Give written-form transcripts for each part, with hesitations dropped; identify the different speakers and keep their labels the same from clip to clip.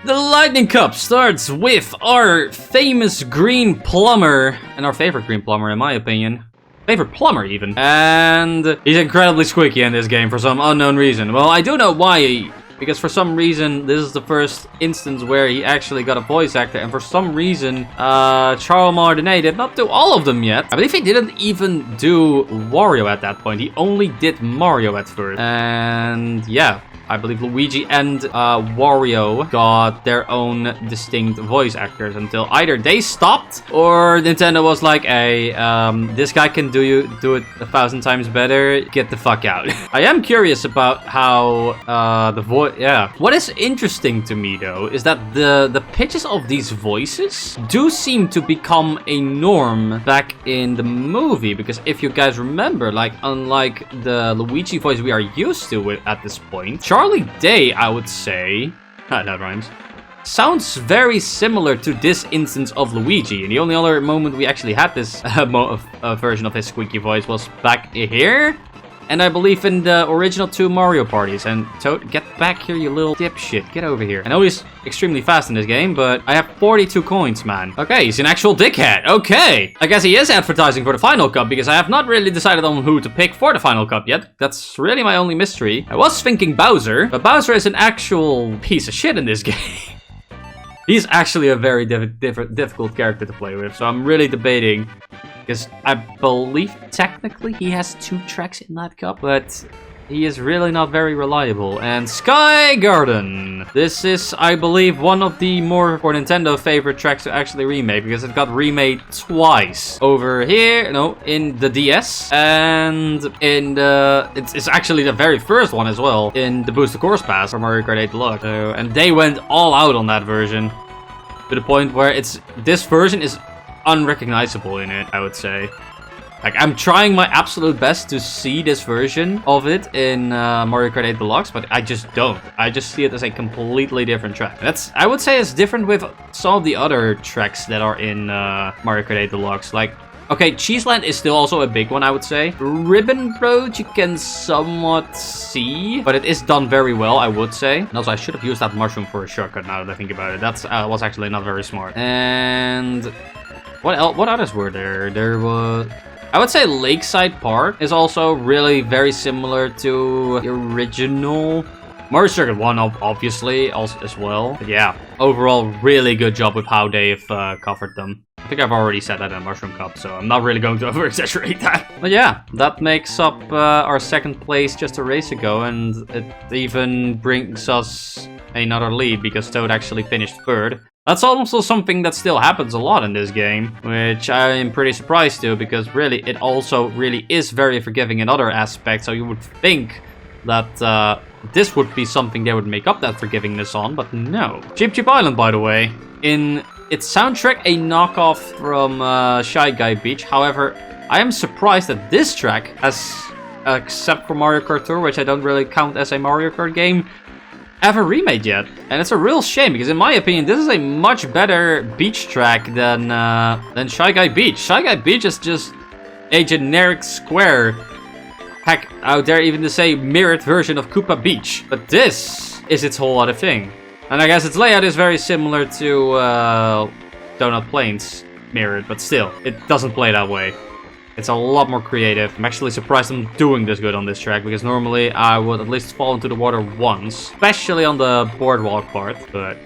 Speaker 1: The Lightning Cup starts with our famous green plumber, and our favorite green plumber in my opinion. Favorite plumber even. And he's incredibly squeaky in this game for some unknown reason. Well, I do know why. Because for some reason, this is the first instance where he actually got a voice actor. And for some reason, Charles Martinet did not do all of them yet. I believe he didn't even do Wario at that point. He only did Mario at first. And yeah. I believe Luigi and Wario got their own distinct voice actors until either they stopped or Nintendo was like, hey, this guy can do it 1,000 times better. Get the fuck out. I am curious about how the voice, yeah. What is interesting to me though is that the pitches of these voices do seem to become a norm back in the movie, because if you guys remember, like unlike the Luigi voice we are used to at this point, Charlie Day, I would say, that rhymes, sounds very similar to this instance of Luigi. And the only other moment we actually had this version of his squeaky voice was back here. And I believe in the original 2 Mario parties. And Toad, get back here, you little dipshit. Get over here. I know he's extremely fast in this game, but I have 42 coins, man. Okay, he's an actual dickhead. Okay. I guess he is advertising for the Final Cup, because I have not really decided on who to pick for the Final Cup yet. That's really my only mystery. I was thinking Bowser, but Bowser is an actual piece of shit in this game. He's actually a very difficult character to play with, so I'm really debating. Because I believe technically he has 2 tracks in that cup, but he is really not very reliable. And Sky Garden. This is, I believe, one of the more for Nintendo favorite tracks to actually remake, because it got remade twice. Over here, no, in the DS, and in the, it's actually the very first one as well, in the Booster Course Pass for Mario Kart 8 Deluxe. And they went all out on that version, to the point where this version is unrecognizable in it, I would say. Like, I'm trying my absolute best to see this version of it in Mario Kart 8 Deluxe, but I just don't. I just see it as a completely different track. I would say it's different with some of the other tracks that are in Mario Kart 8 Deluxe. Like, okay, Cheeseland is still also a big one, I would say. Ribbon Road you can somewhat see, but it is done very well, I would say. And also, I should have used that mushroom for a shortcut now that I think about it. That was actually not very smart. And what others were there? There was, I would say, Lakeside Park is also really very similar to the original Mario Circuit 1, obviously, also as well. But yeah, overall, really good job with how they've covered them. I think I've already said that in Mushroom Cup, so I'm not really going to over-exaggerate that. But yeah, that makes up our 2nd place just a race ago, and it even brings us another lead, because Toad actually finished 3rd. That's also something that still happens a lot in this game, which I am pretty surprised to, because really, it also really is very forgiving in other aspects, so you would think that this would be something they would make up that forgivingness on, but no. Cheep Cheep Island, by the way, in its soundtrack, a knockoff from Shy Guy Beach. However, I am surprised that this track has, except for Mario Kart Tour, which I don't really count as a Mario Kart game, ever remade yet. And it's a real shame, because in my opinion, this is a much better beach track than Shy Guy Beach. Shy Guy Beach is just a generic square. Heck, out there even to say mirrored version of Koopa Beach. But this is its whole other thing. And I guess its layout is very similar to Donut Plains mirrored, but still, it doesn't play that way. It's a lot more creative. I'm actually surprised I'm doing this good on this track, because normally I would at least fall into the water once, especially on the boardwalk part, but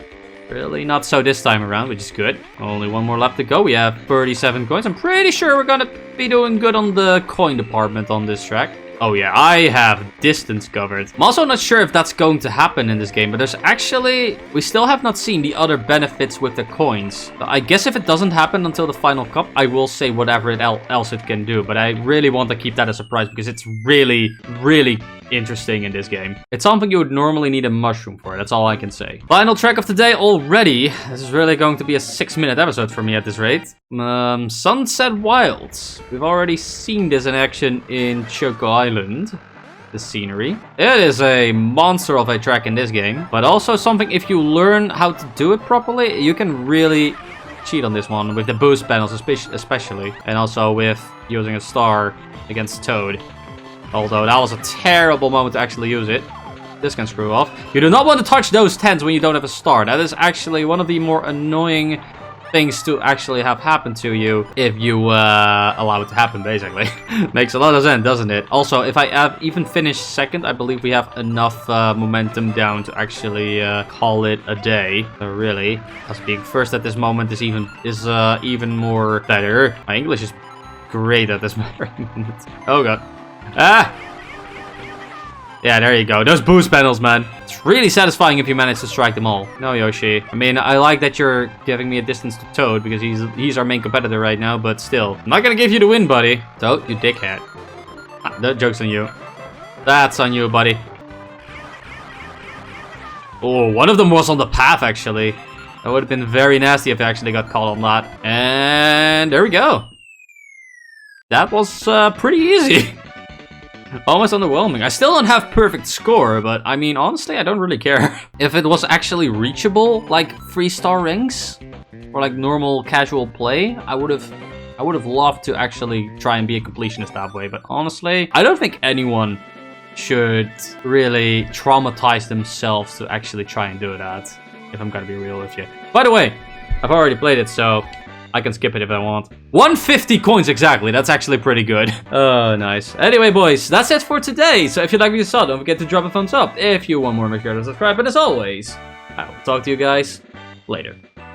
Speaker 1: really not so this time around, which is good. Only one more lap to go. We have 37 coins. I'm pretty sure we're gonna be doing good on the coin department on this track. Oh yeah, I have distance covered. I'm also not sure if that's going to happen in this game, but there's actually, we still have not seen the other benefits with the coins. I guess if it doesn't happen until the Final Cup, I will say whatever else it can do, but I really want to keep that a surprise, because it's really, really interesting in this game. It's something you would normally need a mushroom for, that's all I can say. Final track of the day already. This is really going to be a 6-minute episode for me at this rate. Sunset Wilds. We've already seen this in action in Choco Island. The scenery. It is a monster of a track in this game, but also something, if you learn how to do it properly, you can really cheat on this one with the boost panels especially, and also with using a star against Toad. Although that was a terrible moment to actually use it. this can screw off. You do not want to touch those 10s when you don't have a star. That is actually one of the more annoying things to actually have happen to you if you allow it to happen, basically. Makes a lot of sense, doesn't it? Also, if I have even finished second, I believe we have enough momentum down to actually call it a day. So really, us being first at this moment is even more better. My English is great at this moment. Oh god. Ah! Yeah, there you go. Those boost panels, man. It's really satisfying if you manage to strike them all. No, Yoshi. I mean, I like that you're giving me a distance to Toad because he's our main competitor right now, but still. I'm not gonna give you the win, buddy. Toad, you dickhead. Ah, that joke's on you. That's on you, buddy. Oh, one of them was on the path, actually. That would have been very nasty if I actually got caught on that. And there we go. That was pretty easy. Almost underwhelming. I still don't have perfect score, but I mean, honestly, I don't really care. If it was actually reachable, like 3-star rings, or like normal casual play, I would have loved to actually try and be a completionist that way. But honestly, I don't think anyone should really traumatize themselves to actually try and do that, if I'm gonna be real with you. By the way, I've already played it, so I can skip it if I want. 150 coins exactly. That's actually pretty good. Oh, nice. Anyway, boys, that's it for today. So if you like what you saw, don't forget to drop a thumbs up. If you want more, make sure to subscribe. And as always, I will talk to you guys later.